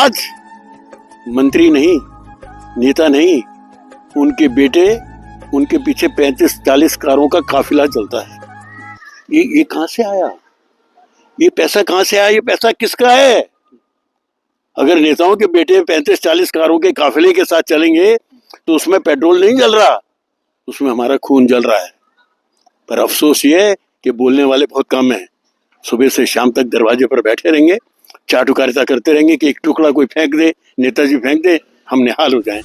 आज मंत्री नहीं, नेता नहीं, उनके बेटे, उनके पीछे 35-40 कारों का काफिला चलता है। ये कहां से आया? ये पैसा कहां से आया? ये पैसा किसका है? अगर नेताओं के बेटे 35-40 कारों के काफिले के साथ चलेंगे तो उसमें पेट्रोल नहीं जल रहा, उसमें हमारा खून जल रहा है। पर अफसोस ये है कि बोलने वाले बहुत कम हैं। सुबह से शाम तक दरवाजे पर बैठे रहेंगे, चाटुकारिता करते रहेंगे कि एक टुकड़ा कोई फेंक दे, नेताजी फेंक दे, हम निहाल हो जाएं।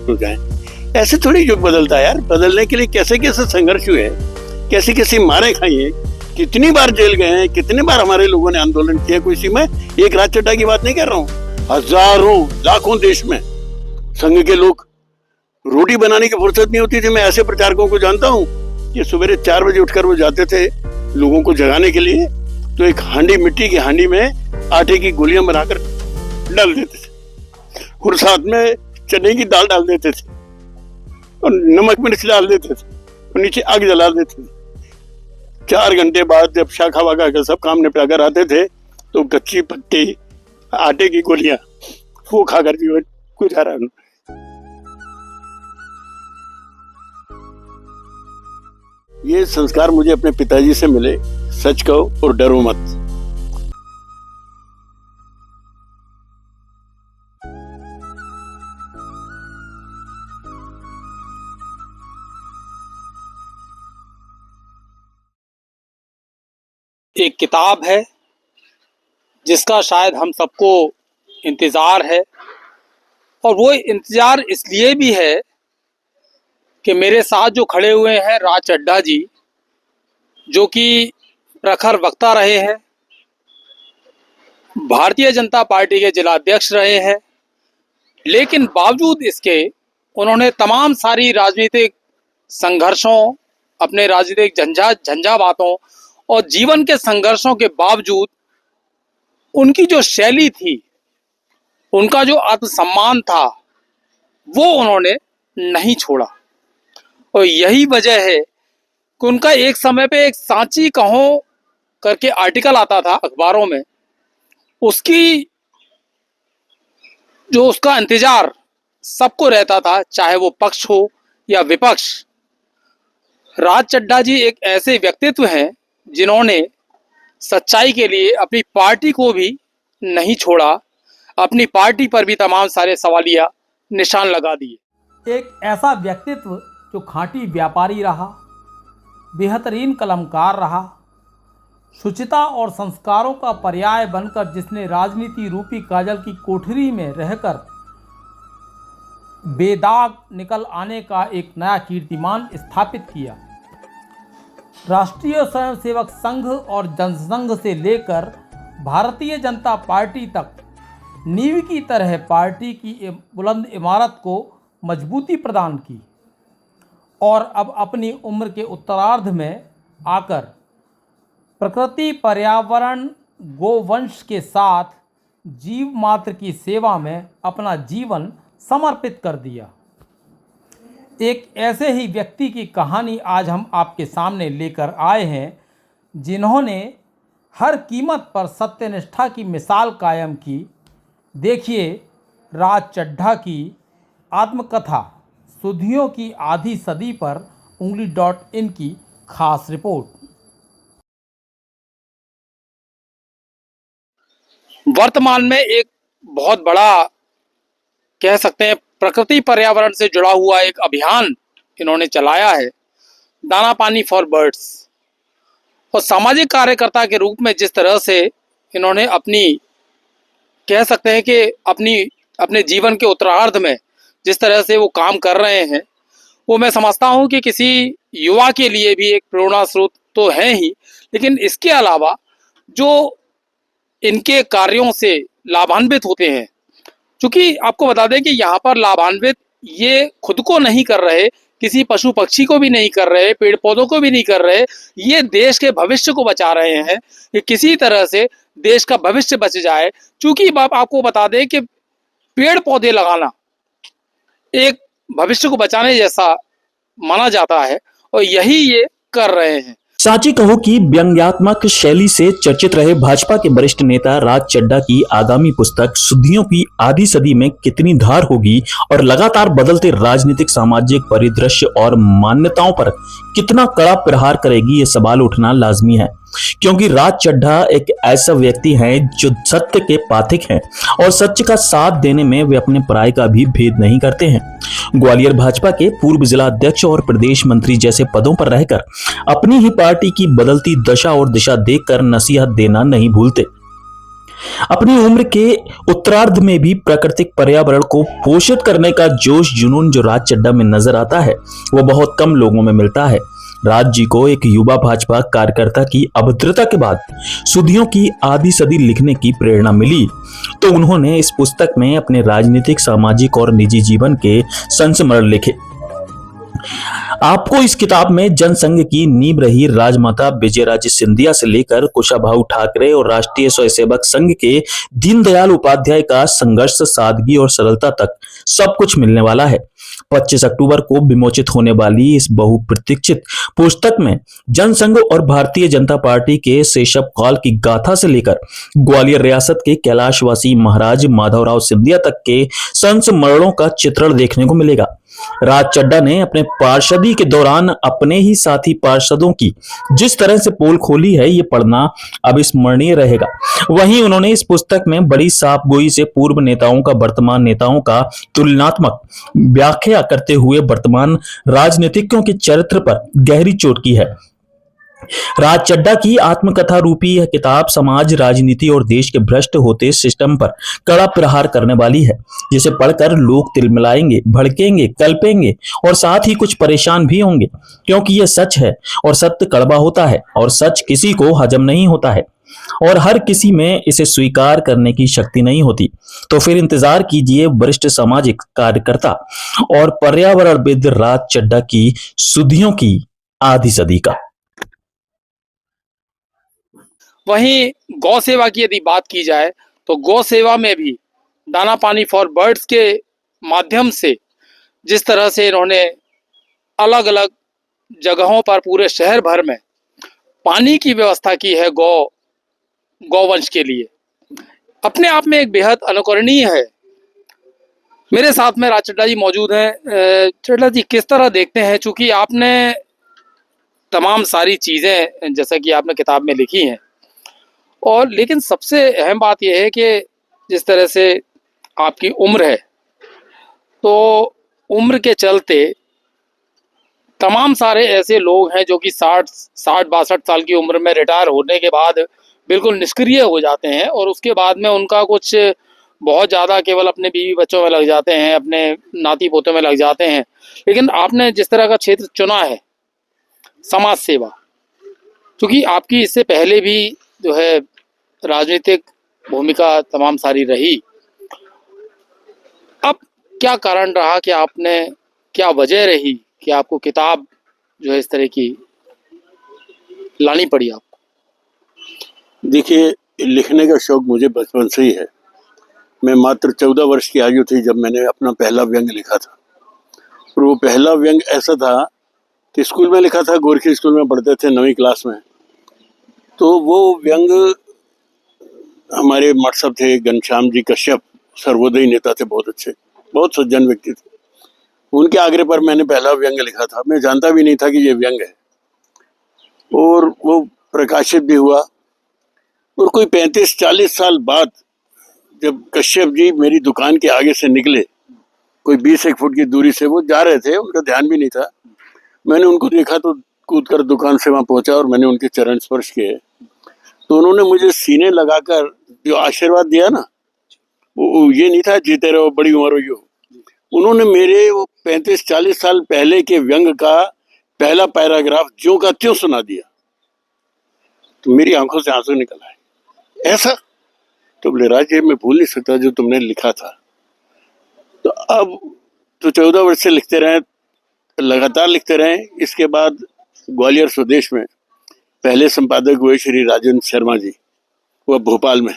हो जाएं। ऐसे थोड़ी युग बदलता है यार। बदलने के लिए कैसे कैसे संघर्ष हुए, कैसी कैसी मारे खाई हैं, कितनी बार जेल गए हैं, कितने बार हमारे लोगों ने आंदोलन किया। कोई सी मैं एक राज चड्ढा की बात नहीं कर रहा हूँ, हजारों लाखों देश में संघ के लोग, रोटी बनाने की फुर्सत नहीं होती थी। मैं ऐसे प्रचारकों को जानता हूँ कि सुबह 4 बजे उठकर वो जाते थे लोगों को जगाने के लिए, तो एक हांडी, मिट्टी की हांडी में आटे की गोलियां बनाकर डाल देते थे और साथ में चने की दाल डाल देते थे और नमक मिर्च डाल देते थे और नीचे आग जला देते थे। 4 घंटे बाद जब शाखा वाखा का सब काम निपटा कर आते थे तो कच्ची पत्ती आटे की गोलियां वो खाकर जीवन गुजारा। ये संस्कार मुझे अपने पिताजी से मिले, सच कहो और डरो मत। एक किताब है जिसका शायद हम सबको इंतज़ार है, और वो इंतज़ार इसलिए भी है कि मेरे साथ जो खड़े हुए हैं राज चड्ढा जी, जो कि प्रखर वक्ता रहे हैं, भारतीय जनता पार्टी के जिलाध्यक्ष रहे हैं, लेकिन बावजूद इसके उन्होंने तमाम सारी राजनीतिक संघर्षों, अपने राजनीतिक झंझावातों और जीवन के संघर्षों के बावजूद उनकी जो शैली थी, उनका जो आत्मसम्मान था, वो उन्होंने नहीं छोड़ा। और यही वजह है कि उनका एक समय पे एक सांची कहो करके आर्टिकल आता था अखबारों में, उसकी जो उसका इंतजार सबको रहता था, चाहे वो पक्ष हो या विपक्ष। राज चड्ढा जी एक ऐसे व्यक्तित्व हैं जिन्होंने सच्चाई के लिए अपनी पार्टी को भी नहीं छोड़ा, अपनी पार्टी पर भी तमाम सारे सवालिया निशान लगा दिए। एक ऐसा व्यक्तित्व जो खांटी व्यापारी रहा, बेहतरीन कलमकार रहा, शुचिता और संस्कारों का पर्याय बनकर जिसने राजनीति रूपी काजल की कोठरी में रहकर बेदाग निकल आने का एक नया कीर्तिमान स्थापित किया। राष्ट्रीय स्वयंसेवक संघ और जनसंघ से लेकर भारतीय जनता पार्टी तक नींव की तरह पार्टी की बुलंद इमारत को मजबूती प्रदान की, और अब अपनी उम्र के उत्तरार्ध में आकर प्रकृति, पर्यावरण, गोवंश के साथ जीव मात्र की सेवा में अपना जीवन समर्पित कर दिया। एक ऐसे ही व्यक्ति की कहानी आज हम आपके सामने लेकर आए हैं, जिन्होंने हर कीमत पर सत्यनिष्ठा की मिसाल कायम की। देखिए राज चड्ढा की आत्मकथा सुधियों की आधी सदी पर उंगली.in की खास रिपोर्ट। वर्तमान में एक बहुत बड़ा, कह सकते हैं, प्रकृति पर्यावरण से जुड़ा हुआ एक अभियान इन्होंने चलाया है, दाना पानी फॉर बर्ड्स। और सामाजिक कार्यकर्ता के रूप में जिस तरह से इन्होंने अपनी, कह सकते हैं कि अपने जीवन के उत्तरार्ध में जिस तरह से वो काम कर रहे हैं, वो मैं समझता हूँ कि किसी युवा के लिए भी एक प्रेरणा स्रोत तो है ही, लेकिन इसके अलावा जो इनके कार्यों से लाभान्वित होते हैं, क्योंकि आपको बता दें कि यहाँ पर लाभान्वित ये खुद को नहीं कर रहे, किसी पशु पक्षी को भी नहीं कर रहे, पेड़ पौधों को भी नहीं कर रहे, ये देश के भविष्य को बचा रहे हैं कि किसी तरह से देश का भविष्य बच जाए। चूंकि आपको बता दें कि पेड़ पौधे लगाना एक भविष्य को बचाने जैसा माना जाता है और यही ये कर रहे हैं। सांची कहो कि व्यंग्यात्मक शैली से चर्चित रहे भाजपा के वरिष्ठ नेता राज चड्ढा की आगामी पुस्तक सुधियों की आधी सदी में कितनी धार होगी और लगातार बदलते राजनीतिक सामाजिक परिदृश्य और मान्यताओं पर कितना कड़ा प्रहार करेगी, ये सवाल उठना लाजमी है, क्योंकि राज चड्ढा एक ऐसा व्यक्ति है जो सत्य के पाथिक हैं और सत्य का साथ देने में वे अपने पराये का भी भेद नहीं करते हैं। ग्वालियर भाजपा के पूर्व जिला अध्यक्ष और प्रदेश मंत्री जैसे पदों पर रहकर अपनी ही पार्टी की बदलती दशा और दिशा देखकर नसीहत देना नहीं भूलते। अपनी उम्र के उत्तरार्ध में भी प्राकृतिक पर्यावरण को पोषित करने का जोश जुनून जो राज चड्ढा में नजर आता है वो बहुत कम लोगों में मिलता है। राज जी को एक युवा भाजपा कार्यकर्ता की अभद्रता के बाद सुधियों की आधी सदी लिखने की प्रेरणा मिली तो उन्होंने इस पुस्तक में अपने राजनीतिक, सामाजिक और निजी जीवन के संस्मरण लिखे। आपको इस किताब में जनसंघ की नींव रही राजमाता विजयराजे सिंधिया से लेकर कुशाभाऊ ठाकरे और राष्ट्रीय स्वयंसेवक संघ के दीनदयाल उपाध्याय का संघर्ष, सादगी और सरलता तक सब कुछ मिलने वाला है। 25 अक्टूबर को विमोचित होने वाली इस बहुप्रतीक्षित पुस्तक में जनसंघ और भारतीय जनता पार्टी के शैशव काल की गाथा से लेकर ग्वालियर रियासत के कैलाशवासी महाराज माधवराव सिंधिया तक के संस्मरणों का चित्रण देखने को मिलेगा। राज चड्ढा ने अपने पार्षदी के दौरान अपने ही साथी पार्षदों की जिस तरह से पोल खोली है, ये पढ़ना अविस्मरणीय रहेगा। वहीं उन्होंने इस पुस्तक में बड़ी साफगोई से पूर्व नेताओं का वर्तमान नेताओं का तुलनात्मक व्याख्या करते हुए वर्तमान राजनीतिज्ञों के चरित्र पर गहरी चोट की है। राज चड्ढा की आत्मकथा रूपी यह किताब समाज, राजनीति और देश के भ्रष्ट होते सिस्टम पर कड़ा प्रहार करने वाली है, जिसे पढ़कर लोग तिलमिलाएंगे, भड़केंगे, कल्पेंगे और साथ ही कुछ परेशान भी होंगे, क्योंकि यह सच है और सत्य कड़वा होता है और सच किसी को हजम नहीं होता है और हर किसी में इसे स्वीकार करने की शक्ति नहीं होती। तो फिर इंतजार कीजिए वरिष्ठ सामाजिक कार्यकर्ता और पर्यावरणविद राज चड्ढा की सुधियों की आधी सदी का। वहीं गौ सेवा की यदि बात की जाए तो गौ सेवा में भी दाना पानी फॉर बर्ड्स के माध्यम से जिस तरह से इन्होंने अलग अलग जगहों पर पूरे शहर भर में पानी की व्यवस्था की है गौवंश के लिए, अपने आप में एक बेहद अनुकरणीय है। मेरे साथ में राज चड्ढा जी मौजूद हैं। चड्ढा जी, किस तरह देखते हैं, चूंकि आपने तमाम सारी चीज़ें जैसा कि आपने किताब में लिखी हैं, और लेकिन सबसे अहम बात यह है कि जिस तरह से आपकी उम्र है, तो उम्र के चलते तमाम सारे ऐसे लोग हैं जो कि 60-62 साल की उम्र में रिटायर होने के बाद बिल्कुल निष्क्रिय हो जाते हैं और उसके बाद में उनका कुछ बहुत ज़्यादा केवल अपने बीवी बच्चों में लग जाते हैं, अपने नाती पोतों में लग जाते हैं। लेकिन आपने जिस तरह का क्षेत्र चुना है समाज सेवा, क्योंकि आपकी इससे पहले भी जो है राजनीतिक भूमिका तमाम सारी रही, अब क्या कारण रहा कि आपने, क्या वजह रही कि आपको किताब जो है इस तरह की लानी पड़ी आपको? देखिए, लिखने का शौक मुझे बचपन से ही है। मैं मात्र 14 वर्ष की आयु थी जब मैंने अपना पहला व्यंग लिखा था, और वो पहला व्यंग ऐसा था कि स्कूल में लिखा था, गोरखी स्कूल में पढ़ते थे 9वीं क्लास में। तो वो व्यंग हमारे मठ साहब थे घनश्याम जी कश्यप, सर्वोदयी नेता थे, बहुत अच्छे, बहुत सज्जन व्यक्ति थे। उनके आग्रह पर मैंने पहला व्यंग लिखा था। मैं जानता भी नहीं था कि ये व्यंग है, और वो प्रकाशित भी हुआ। और कोई 35-40 साल बाद जब कश्यप जी मेरी दुकान के आगे से निकले, कोई 20 फुट की दूरी से वो जा रहे थे, उनका ध्यान भी नहीं था, मैंने उनको देखा तो कूदकर दुकान से वहाँ पहुंचा और मैंने उनके चरण स्पर्श किए। तो उन्होंने मुझे सीने लगाकर जो आशीर्वाद दिया ना, वो ये नहीं था जीते रहो, बड़ी उम्र हुई हो। उन्होंने मेरे वो 35-40 साल पहले के व्यंग का पहला पैराग्राफ ज्यों का त्यों सुना दिया। तो मेरी आंखों से आंसू निकल आए। ऐसा तो बोले, राज ये मैं भूल नहीं सकता जो तुमने लिखा था। तो अब तो 14 वर्ष से लिखते रहे, लगातार लिखते रहे। इसके बाद ग्वालियर स्वदेश में पहले संपादक हुए श्री राजेंद्र शर्मा जी, वह भोपाल में।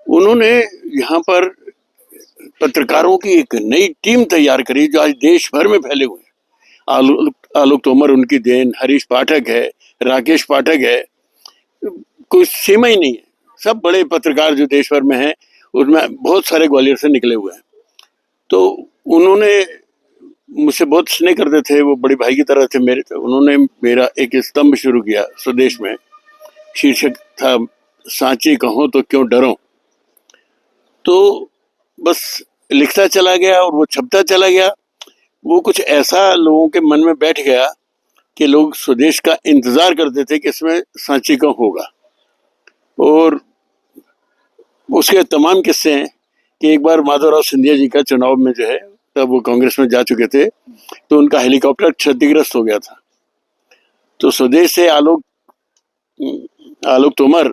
उन्होंने यहाँ पर पत्रकारों की एक नई टीम तैयार करी जो आज देश भर में फैले हुए हैं। आलोक तोमर उनकी देन, हरीश पाठक है, राकेश पाठक है, कोई सीमा ही नहीं है। सब बड़े पत्रकार जो देश भर में हैं, उसमें बहुत सारे ग्वालियर से निकले हुए हैं। तो उन्होंने मुझसे बहुत स्नेह करते थे, वो बड़े भाई की तरह थे मेरे। तो उन्होंने मेरा एक स्तंभ शुरू किया स्वदेश में, शीर्षक था सांची कहो तो क्यों डरो। तो बस लिखता चला गया और वो छपता चला गया। वो कुछ ऐसा लोगों के मन में बैठ गया कि लोग स्वदेश का इंतजार करते थे कि इसमें सांची का होगा। और उसके तमाम किस्से हैं कि एक बार माधवराव सिंधिया जी का चुनाव में जो है, तब वो कांग्रेस में जा चुके थे, तो उनका हेलीकॉप्टर क्षतिग्रस्त हो गया था। तो स्वदेश से आलोक तोमर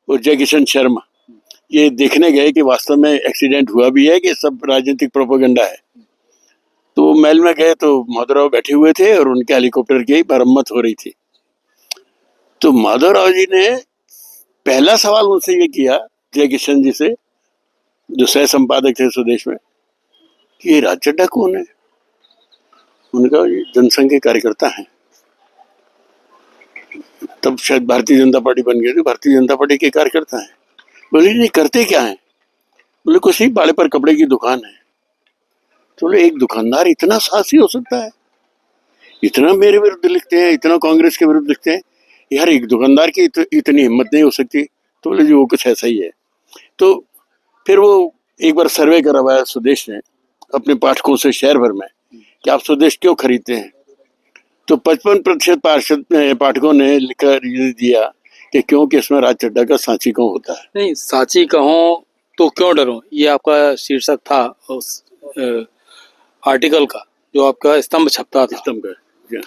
और जय किशन शर्मा ये देखने गए कि वास्तव में एक्सीडेंट हुआ भी है कि सब राजनीतिक प्रोपेगेंडा है। तो महल में गए तो माधवराव बैठे हुए थे और उनके हेलीकॉप्टर की मरम्मत हो रही थी। तो माधवराव जी ने पहला सवाल उनसे ये किया, जय किशन जी से, जो सह संपादक थे स्वदेश में, कि ये राज चड्ढा कौन है? उन्होंने कहा ये जनसंघ के कार्यकर्ता हैं। तब शायद भारतीय जनता पार्टी बन गई थी, भारतीय जनता पार्टी के कार्यकर्ता हैं। बोले नहीं, करते क्या है? बोले कुछ नहीं, बाड़े पर कपड़े की दुकान है। तो बोले एक दुकानदार इतना साहसी हो सकता है? इतना मेरे विरुद्ध लिखते हैं, इतना कांग्रेस के विरुद्ध लिखते हैं, यार एक दुकानदार की इतनी हिम्मत नहीं हो सकती। तो बोले जी वो कुछ ऐसा ही है। तो फिर वो एक बार सर्वे करवाया स्वदेश ने अपने पाठकों से शहर भर में कि आप स्वदेश क्यों खरीदते हैं। तो 55% पाठकों ने लिखकर दिया कि क्योंकि इसमें राज चड्ढा का सांची कहो होता है। नहीं, सांची कहो तो क्यों डरो, ये आपका शीर्षक था उस आर्टिकल का, जो आपका स्तंभ छपता था। स्तंभ का।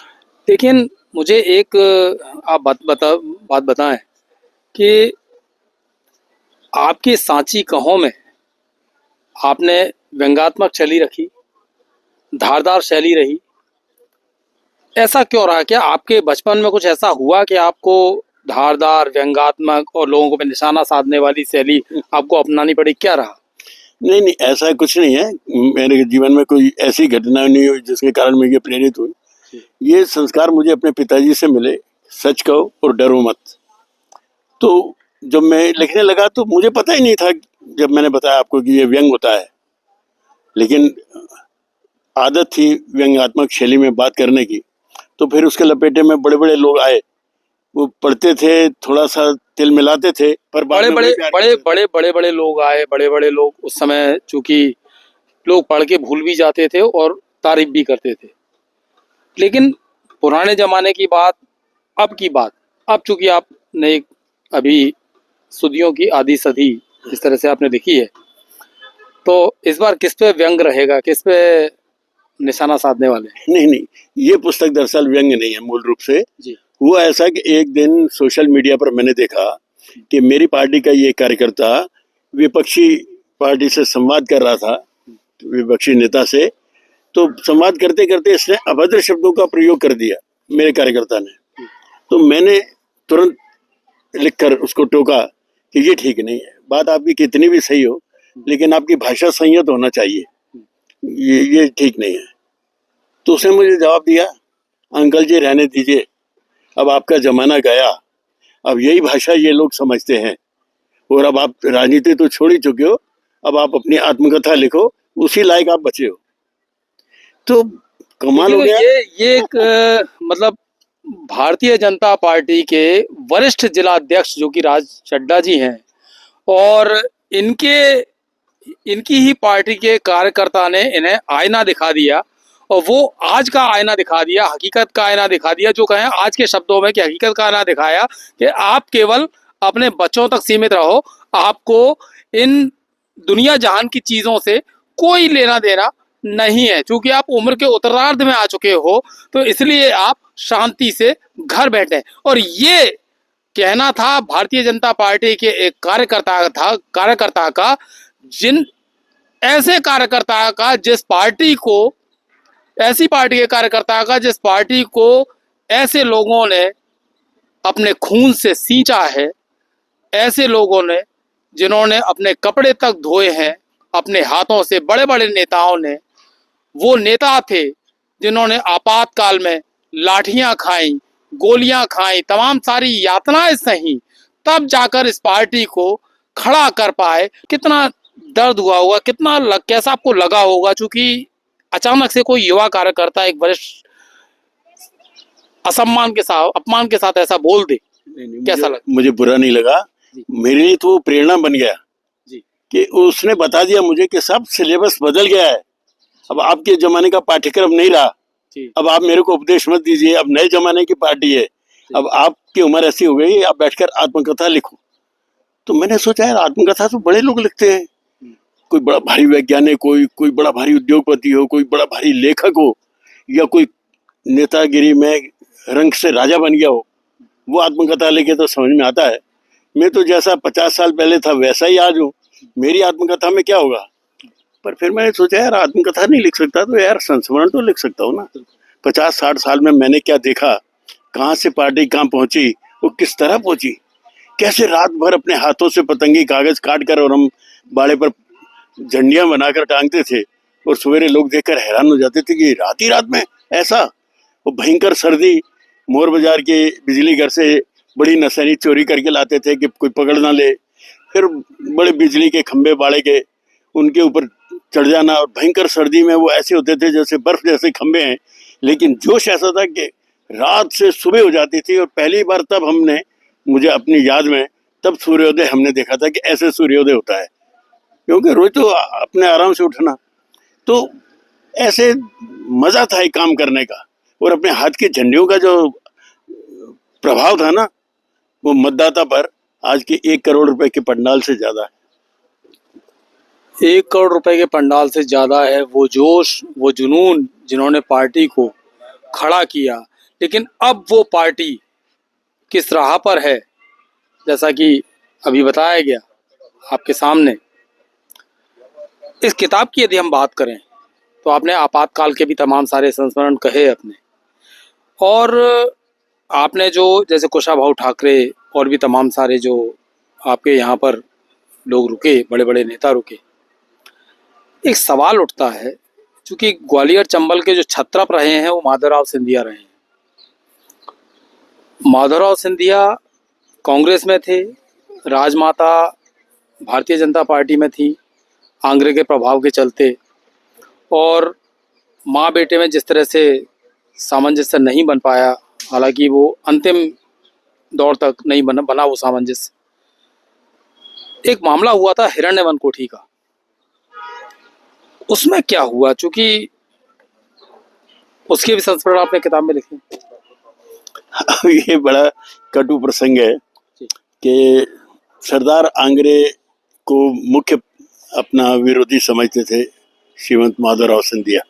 लेकिन मुझे एक आप बात बताएं कि आपकी सांची कहो में आपने व्यंग्यात्मक शैली रखी, धारदार शैली रही, ऐसा क्यों रहा? क्या आपके बचपन में कुछ ऐसा हुआ कि आपको धारदार, व्यंग्यात्मक और लोगों को निशाना साधने वाली शैली आपको अपनानी पड़ी? क्या रहा? नहीं, ऐसा कुछ नहीं है। मेरे जीवन में कोई ऐसी घटना नहीं हुई जिसके कारण मैं ये प्रेरित हुई। ये संस्कार मुझे अपने पिताजी से मिले, सच कहो और डरो मत। तो जब मैं लिखने लगा तो मुझे पता ही नहीं था, जब मैंने बताया आपको कि ये व्यंग होता है, लेकिन आदत थी व्यंग्यात्मक शैली में बात करने की। तो फिर उसके लपेटे में बड़े बड़े लोग आए, वो पढ़ते थे, थोड़ा सा तिल मिलाते थे, पर बड़े बड़े लोग आए। बड़े बड़े लोग उस समय चूंकि लोग पढ़ के भूल भी जाते थे और तारीफ भी करते थे। लेकिन पुराने जमाने की बात, अब चूंकि आपने अभी सदियों की आधी सदी इस तरह से आपने लिखी है, तो इस बार किस पे व्यंग रहेगा, किस पे निशाना साधने वाले? नहीं, ये पुस्तक दरअसल व्यंग नहीं है मूल रूप से जी। हुआ ऐसा कि एक दिन सोशल मीडिया पर मैंने देखा कि मेरी पार्टी का ये कार्यकर्ता विपक्षी पार्टी से संवाद कर रहा था, विपक्षी नेता से। तो संवाद करते करते इसने अभद्र शब्दों का प्रयोग कर दिया मेरे कार्यकर्ता ने। तो मैंने तुरंत लिखकर उसको टोका कि ये ठीक नहीं है, बात आपकी कितनी भी सही हो, लेकिन आपकी भाषा संयत होना चाहिए, ये ठीक नहीं है। तो उसने मुझे जवाब दिया, अंकल जी रहने दीजिए, अब आपका जमाना गया, अब यही भाषा ये लोग समझते हैं, और अब आप राजनीति तो छोड़ ही चुके हो, अब आप अपनी आत्मकथा लिखो, उसी लायक आप बचे हो। तो कमाल हो गया। ये एक मतलब भारतीय जनता पार्टी के वरिष्ठ जिला अध्यक्ष जो कि राज चड्ढा जी हैं, और इनकी ही पार्टी के कार्यकर्ता ने इन्हें आईना दिखा दिया, और वो आज का आईना दिखा दिया, हकीकत का आईना दिखा दिया, जो कहें आज के शब्दों में कि हकीकत का आईना दिखाया कि आप केवल अपने बच्चों तक सीमित रहो, आपको इन दुनिया जहान की चीजों से कोई लेना देना नहीं है। क्योंकि आप उम्र के उत्तरार्ध में आ चुके हो, तो इसलिए आप शांति से घर बैठे। और ये कहना था भारतीय जनता पार्टी के एक कार्यकर्ता का, ऐसे कार्यकर्ता का जिस पार्टी को ऐसे लोगों ने अपने खून से सींचा है, ऐसे लोगों ने जिन्होंने अपने कपड़े तक धोए हैं, अपने हाथों से बड़े बड़े नेताओं ने, वो नेता थे जिन्होंने आपातकाल में लाठियां खाई, गोलियां खाई, तमाम सारी यातनाएं सही, तब जाकर इस पार्टी को खड़ा कर पाए। कितना दर्द हुआ होगा, कैसा आपको लगा होगा, क्योंकि अचानक से कोई युवा कार्यकर्ता एक वरिष्ठ असम्मान के साथ, अपमान के साथ ऐसा बोल दे, कैसा लगा? मुझे बुरा नहीं लगा, मेरे लिए तो वो प्रेरणा बन गया जी। कि उसने बता दिया मुझे कि सब सिलेबस बदल गया है, अब आपके जमाने का पाठ्यक्रम नहीं रहा, अब आप मेरे को उपदेश मत दीजिए, अब नए जमाने की पार्टी है, अब आपकी उम्र ऐसी हो गई, आप बैठकर आत्मकथा लिखो। तो मैंने सोचा यार आत्मकथा तो बड़े लोग लिखते हैं, कोई बड़ा भारी वैज्ञानिक, कोई बड़ा भारी उद्योगपति हो, कोई बड़ा भारी लेखक हो, या कोई नेतागिरी में रंग से राजा बन गया हो, वो आत्मकथा लिखे तो समझ में आता है। मैं तो जैसा 50 साल पहले था वैसा ही आज हूँ, मेरी आत्मकथा में क्या होगा। पर फिर मैंने सोचा यार आत्मकथा नहीं लिख सकता तो यार संस्मरण तो लिख सकता हूँ ना। 50-60 साल में मैंने क्या देखा, कहाँ से पार्टी कहाँ पहुंची, वो किस तरह पहुंची, कैसे रात भर अपने हाथों से पतंगी कागज काट कर और हम बाड़े पर झंडियां बनाकर टांगते थे, और सवेरे लोग देखकर हैरान हो जाते थे कि रात ही रात में ऐसा। वो भयंकर सर्दी, मोर बाजार के बिजली घर से बड़ी नसैनी चोरी करके लाते थे कि कोई पकड़ ना ले, फिर बड़े बिजली के खंभे बाड़े के उनके ऊपर चढ़ जाना, और भयंकर सर्दी में वो ऐसे होते थे जैसे बर्फ जैसे खंभे हैं, लेकिन जोश ऐसा था कि रात से सुबह हो जाती थी। और पहली बार तब हमने, मुझे अपनी याद में, तब सूर्योदय हमने देखा था कि ऐसे सूर्योदय होता है, क्योंकि रोज तो अपने आराम से उठना। तो ऐसे मजा था एक काम करने का, और अपने हाथ की झंडियों का जो प्रभाव था ना, वो मतदाता पर आज के 1 करोड़ रुपए के पंडाल से ज्यादा है। 1 करोड़ रुपए के पंडाल से ज्यादा है वो जोश, वो जुनून जिन्होंने पार्टी को खड़ा किया। लेकिन अब वो पार्टी किस राह पर है, जैसा कि अभी बताया गया आपके सामने। इस किताब की यदि हम बात करें तो आपने आपातकाल के भी तमाम सारे संस्मरण कहे अपने, और आपने जो जैसे कुशाभाऊ ठाकरे और भी तमाम सारे जो आपके यहाँ पर लोग रुके, बड़े बड़े नेता रुके, एक सवाल उठता है, क्योंकि ग्वालियर चंबल के जो छत्रप रहे हैं वो माधवराव सिंधिया रहे हैं। माधवराव सिंधिया कांग्रेस में थे, राजमाता भारतीय जनता पार्टी में थी आंग्रे के प्रभाव के चलते, और माँ बेटे में जिस तरह से सामंजस्य नहीं बन पाया, हालांकि वो अंतिम दौर तक नहीं बना वो सामंजस्य। एक मामला हुआ था हिरण्यवन कोठी का, उसमें क्या हुआ, चूंकि उसके भी संस्मरण आपने किताब में लिखे। ये बड़ा कटु प्रसंग है कि सरदार आंग्रे को मुख्य अपना विरोधी समझते थे श्रीमंत माधवराव सिंधिया,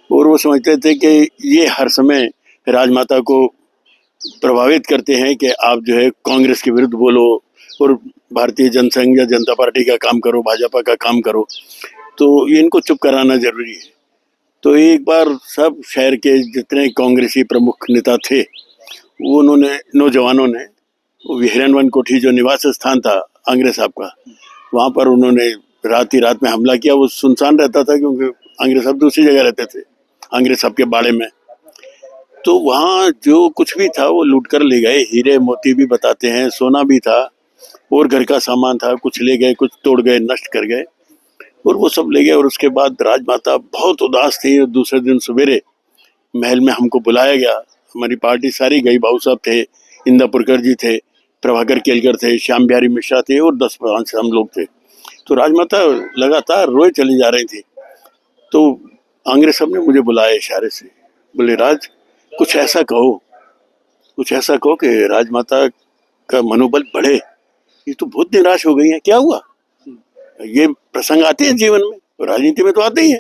और वो समझते थे कि ये हर समय राजमाता को प्रभावित करते हैं कि आप जो है कांग्रेस के विरुद्ध बोलो और भारतीय जनसंघ या जनता पार्टी का काम करो, भाजपा का काम करो, तो ये इनको चुप कराना जरूरी है। तो एक बार सब शहर के जितने कांग्रेसी प्रमुख नेता थे, वो उन्होंने, नौजवानों ने, हिरण्यवन कोठी जो निवास स्थान था आंग्रे साहब का, वहाँ पर उन्होंने रात ही रात में हमला किया। वो सुनसान रहता था क्योंकि आंग्रे साहब दूसरी जगह रहते थे, आंग्रे साहब के बाड़े में। तो वहाँ जो कुछ भी था वो लूट कर ले गए, हीरे मोती भी बताते हैं, सोना भी था, और घर का सामान था, कुछ ले गए, कुछ तोड़ गए, नष्ट कर गए, और वो सब ले गए। और उसके बाद राजमाता बहुत उदास थी, और दूसरे दिन सवेरे महल में हमको बुलाया गया, हमारी पार्टी सारी गई, बाबू साहब थे, इंदापुरकर जी थे, प्रभाकर केलकर थे, श्याम बिहारी मिश्रा थे, और 10-5 हम लोग थे। तो राजमाता लगातार रोए चली जा रही थी। तो आंग्रे साहब ने मुझे बुलाया इशारे से, बोले राज कुछ ऐसा कहो कि राजमाता का मनोबल बढ़े, ये तो बहुत निराश हो गई है, क्या हुआ। ये प्रसंग आते हैं जीवन में, राजनीति में तो आते ही है।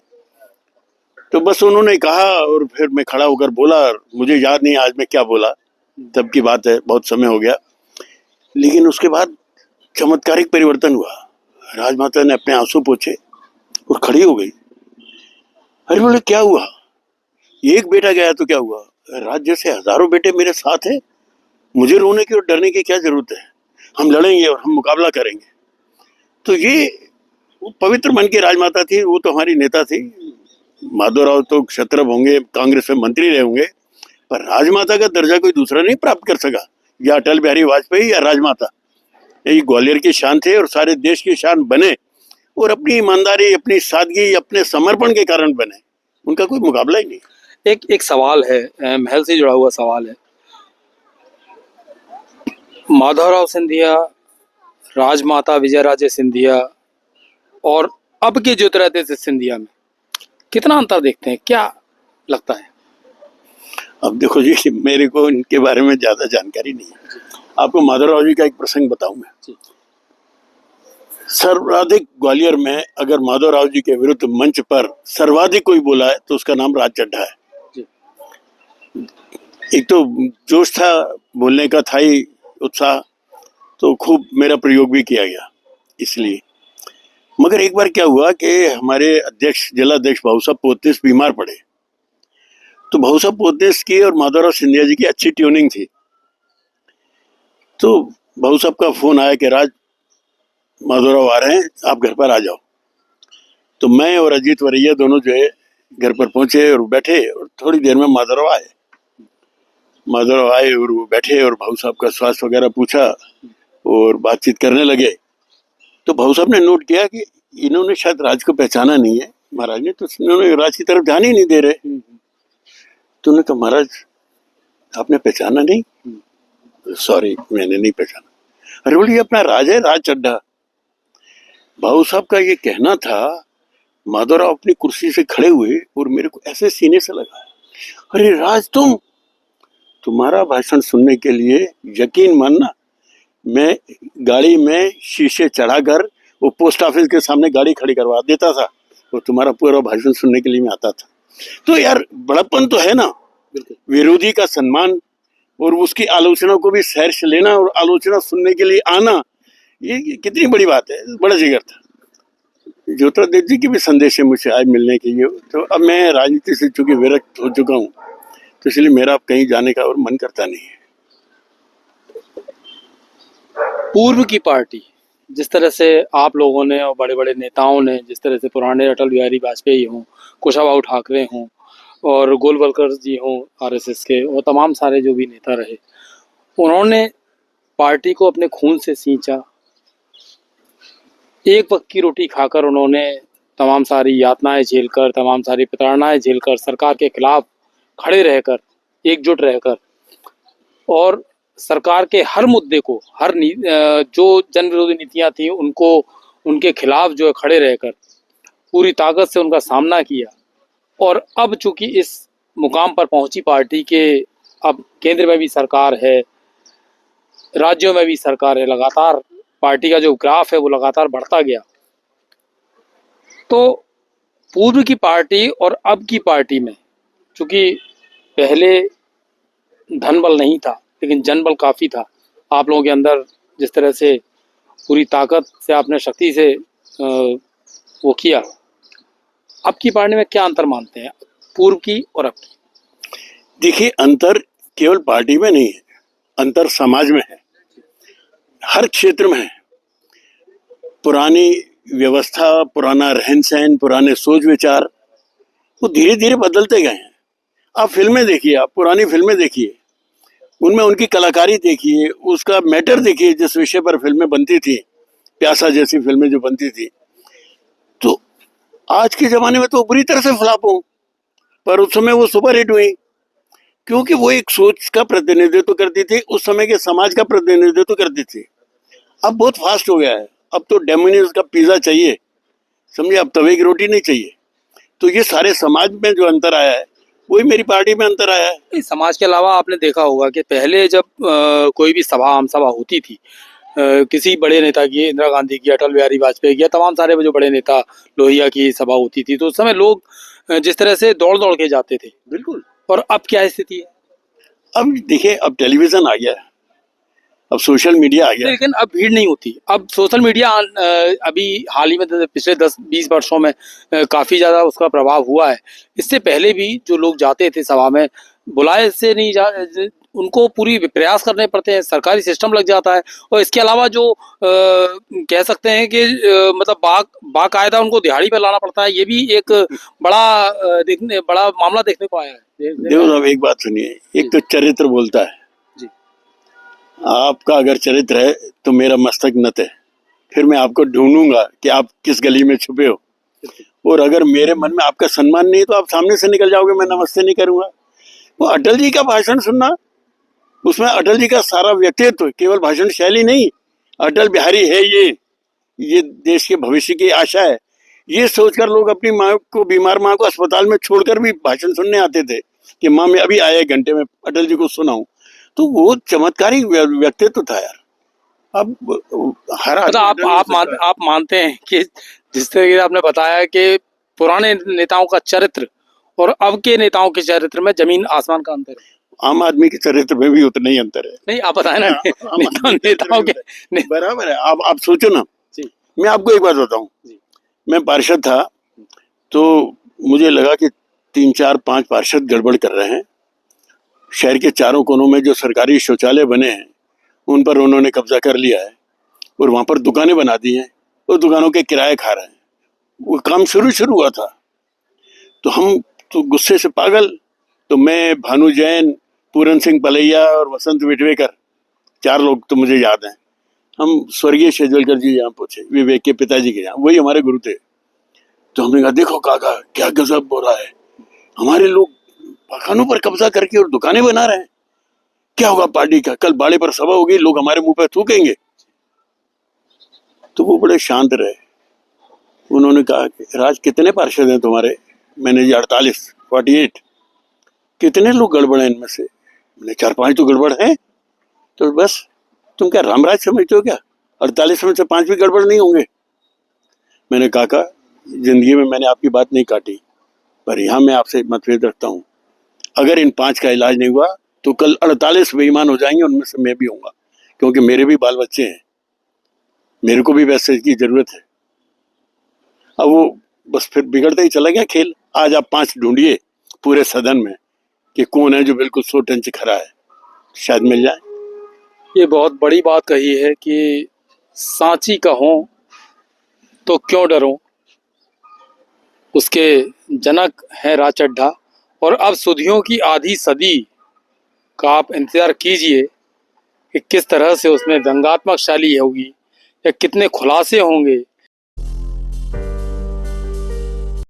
तो बस उन्होंने कहा, और फिर मैं खड़ा होकर बोला, मुझे याद नहीं आज मैं क्या बोला, तब की बात है, बहुत समय हो गया। लेकिन उसके बाद चमत्कारिक परिवर्तन हुआ, राजमाता ने अपने आंसू पोंछे और खड़ी हो गई। अरे बोले क्या हुआ, एक बेटा गया तो क्या हुआ, राज्य से हजारों बेटे मेरे साथ हैं, मुझे रोने की और डरने की क्या जरूरत है, हम लड़ेंगे और हम मुकाबला करेंगे। तो ये वो पवित्र मन की राजमाता थी, वो तो हमारी नेता थी। माधवराव तो क्षत्रप होंगे, कांग्रेस में मंत्री रहे होंगे, पर राजमाता का दर्जा कोई दूसरा नहीं प्राप्त कर सका, या अटल बिहारी वाजपेयी या राजमाता। यही ग्वालियर की शान थे और सारे देश की शान बने, और अपनी ईमानदारी, अपनी सादगी, अपने समर्पण के कारण बने। उनका कोई मुकाबला ही नहीं। एक सवाल है, महल से जुड़ा हुआ सवाल है। माधवराव सिंधिया, राजमाता विजयराजे सिंधिया और अब के ज्योतिरादित्य सिंधिया में कितना अंतर देखते हैं, क्या लगता है? अब देखो जी, मेरे को इनके बारे में ज्यादा जानकारी नहीं है। आपको माधवराव जी का एक प्रसंग बताऊं मैं। सर्वाधिक ग्वालियर में अगर माधवराव जी के विरुद्ध मंच पर सर्वाधिक कोई बोला है तो उसका नाम राज चड्ढा है। एक तो जोश था, बोलने का था ही उत्साह, तो खूब मेरा प्रयोग भी किया गया इसलिए। मगर एक बार क्या हुआ कि हमारे अध्यक्ष, जिला अध्यक्ष भाऊ साहब पोतनीस बीमार पड़े, तो भाऊ साहब पोतनीस की और माधवराव सिंधिया जी की अच्छी ट्यूनिंग थी। तो भाऊ साहब का फोन आया कि राज, माधवराव आ रहे हैं, आप घर पर आ जाओ। तो मैं और अजीत वरैया दोनों जो है घर पर पहुंचे और बैठे, और थोड़ी देर में माधवराव आए और वो बैठे और भाऊ साहब का स्वास्थ्य वगैरह पूछा और बातचीत करने लगे। तो भाऊ साहब ने नोट किया कि इन्होंने शायद राज को पहचाना नहीं है महाराज ने, तो इन्होंने राज की तरफ ध्यान ही नहीं दे रहे। तो उन्होंने कहा, महाराज आपने पहचाना नहीं? सॉरी, मैंने नहीं पहचाना। अरे बोलिए, अपना राज है, राज चड्ढा। भाऊ साहब का ये कहना था। माधवराव अपनी कुर्सी से खड़े हुए और मेरे को ऐसे सीने से लगा, अरे राज, तुम्हारा भाषण सुनने के लिए यकीन मानना, मैं गाड़ी में शीशे चढ़ाकर वो पोस्ट ऑफिस के सामने गाड़ी खड़ी करवा देता था, और तुम्हारा पूरा भाषण सुनने के लिए मैं आता था। तो यार, बड़प्पन तो है ना, विरोधी का सम्मान और उसकी आलोचना को भी सहर्ष लेना और आलोचना सुनने के लिए आना, ये कितनी बड़ी बात है। बड़ा जिगर था। ज्योतिरादित्य जी की भी संदेश है मुझसे आज मिलने के लिए। तो अब मैं राजनीति से चूंकि विरक्त हो चुका हूँ, तो इसलिए मेरा अब कहीं जाने का और मन करता नहीं है। पूर्व की पार्टी, जिस तरह से आप लोगों ने और बड़े बड़े नेताओं ने, जिस तरह से पुराने अटल बिहारी वाजपेयी हों, कुशाभाऊ ठाकरे हों और गोलवलकर जी हों आरएसएस के, और तमाम सारे जो भी नेता रहे, उन्होंने पार्टी को अपने खून से सींचा। एक वक्त की रोटी खाकर उन्होंने तमाम सारी यातनाएं झेलकर, तमाम सारी प्रताड़नाएं झेलकर, सरकार के खिलाफ खड़े रहकर, एकजुट रहकर, और सरकार के हर मुद्दे को, जो जन विरोधी नीतियां थी उनको, उनके खिलाफ जो है खड़े रहकर पूरी ताकत से उनका सामना किया। और अब चूंकि इस मुकाम पर पहुंची पार्टी के, अब केंद्र में भी सरकार है, राज्यों में भी सरकार है, लगातार पार्टी का जो ग्राफ है वो लगातार बढ़ता गया। तो पूर्व की पार्टी और अब की पार्टी में, चूंकि पहले धन बल नहीं था लेकिन जनबल काफ़ी था आप लोगों के अंदर, जिस तरह से पूरी ताकत से आपने शक्ति से वो किया, अब की पार्टी में क्या अंतर मानते हैं, पूर्व की और अब की? देखिए, अंतर केवल पार्टी में नहीं है, अंतर समाज में है, हर क्षेत्र में है। पुरानी व्यवस्था, पुराना रहन सहन, पुराने सोच विचार, वो धीरे धीरे बदलते गए हैं। आप फिल्में देखिए, आप पुरानी फिल्में देखिए, उनमें उनकी कलाकारी देखिए, उसका मैटर देखिए, जिस विषय पर फिल्में बनती थी, प्यासा जैसी फिल्में जो बनती थी। तो आज के ज़माने में तो बुरी तरह से फ्लॉप हो, पर उस समय वो सुपर हिट हुई, क्योंकि वो एक सोच का प्रतिनिधित्व करती थी, उस समय के समाज का प्रतिनिधित्व करती थी। अब बहुत फास्ट हो गया है, अब तो डोमिनोज का पिज़्ज़ा चाहिए, समझिए, अब तवे की रोटी नहीं चाहिए। तो ये सारे समाज में जो अंतर आया है, वही मेरी पार्टी में अंतर आया है। इस समाज के अलावा आपने देखा होगा कि पहले जब कोई भी सभा, आम सभा होती थी, किसी बड़े नेता की, इंदिरा गांधी की, अटल बिहारी वाजपेयी की, तमाम सारे जो बड़े नेता, लोहिया की सभा होती थी, तो उस समय लोग जिस तरह से दौड़ दौड़ के जाते थे। बिल्कुल। और अब क्या स्थिति है? अब देखिए, अब टेलीविजन आ गया है, अब सोशल मीडिया आ गया, लेकिन अब भीड़ नहीं होती। अब सोशल मीडिया अभी हाल ही में पिछले 10-20 वर्षों में काफ़ी ज़्यादा उसका प्रभाव हुआ है। इससे पहले भी जो लोग जाते थे सभा में, बुलाए से नहीं उनको पूरी प्रयास करने पड़ते हैं, सरकारी सिस्टम लग जाता है। और इसके अलावा जो कह सकते हैं कि मतलब बाकायदा उनको दिहाड़ी पे लाना पड़ता है, ये भी एक बड़ा मामला देखने को आया है। देखो साहब, एक बात सुनिए, एक तो चरित्र बोलता है जी। आपका अगर चरित्र है तो मेरा मस्तक नत है, फिर मैं आपको ढूंढूंगा कि आप किस गली में छुपे हो। और अगर मेरे मन में आपका सम्मान नहीं तो आप सामने से निकल जाओगे, मैं नमस्ते नहीं करूंगा। वो अटल जी का भाषण सुनना, उसमें अटल जी का सारा व्यक्तित्व, केवल भाषण शैली नहीं, अटल बिहारी है ये देश के भविष्य की आशा है, ये सोचकर लोग अपनी माँ को, बीमार माँ को अस्पताल में छोड़कर भी भाषण सुनने आते थे कि माँ मैं अभी आया घंटे में अटल जी को सुनाऊं। तो वो चमत्कारी व्यक्तित्व था यार। अब हर मतलब आप मानते हैं कि जिस तरीके से आपने बताया कि पुराने नेताओं का चरित्र और अब के नेताओं के चरित्र में जमीन आसमान का अंतर है। आम आदमी के चरित्र में भी उतना ही अंतर है। नहीं, आप बताए ना नेताओं के बराबर है। आप सोचो ना, मैं आपको एक बात बताऊं, मैं पार्षद था तो मुझे लगा कि 3 4 5 पार्षद गड़बड़ कर रहे हैं। शहर के चारों कोनों में जो सरकारी शौचालय बने हैं उन पर उन्होंने कब्जा कर लिया है और वहां पर दुकानें बना दी हैं, और दुकानों के किराए खा रहे हैं। वो काम शुरू हुआ था तो हम तो गुस्से से पागल, तो मैं, भानु जैन, पूरन सिंह पलैया और वसंत विटवेकर, 4 लोग तो मुझे याद हैं, हम स्वर्गीय शेजवलकर जी यहाँ पहुंचे, विवेक के पिताजी के यहाँ, वही हमारे गुरु थे। तो हमने कहा देखो काका क्या गजब हो रहा है, हमारे लोग पखानों पर कब्जा करके और दुकानें बना रहे हैं, क्या होगा पार्टी का, कल बाड़े पर सभा होगी, लोग हमारे मुंह पर थूकेंगे। तो वो बड़े शांत रहे। उन्होंने कहा कि राज कितने पार्षद हैं तुम्हारे? मैंने जी 48 कितने लोग गड़बड़ हैं इनमें से? मैंने 4 5 तो गड़बड़ हैं। तो बस तुम क्या रामराज समझते हो क्या? 48 में से 5 भी गड़बड़ नहीं होंगे? मैंने कहा जिंदगी में मैंने आपकी बात नहीं काटी, पर यहाँ मैं आपसे मतभेद रखता हूँ। अगर इन 5 का इलाज नहीं हुआ तो कल 48 बेईमान हो जाएंगे, उनमें से मैं भी होऊंगा, क्योंकि मेरे भी बाल बच्चे हैं, मेरे को भी वैसे की जरूरत है। अब वो बस फिर बिगड़ता ही चला गया खेल। आज आप 5 ढूंढिए पूरे सदन में कि कौन है जो बिल्कुल 100 टन खरा है, शायद मिल जाए। ये बहुत बड़ी बात कही है कि सांची कहो तो क्यों डरो, उसके जनक है राज चड्ढा। और अब सुधियों की आधी सदी का आप इंतजार कीजिए कि किस तरह से उसमें व्यंग्यात्मक शैली होगी या कितने खुलासे होंगे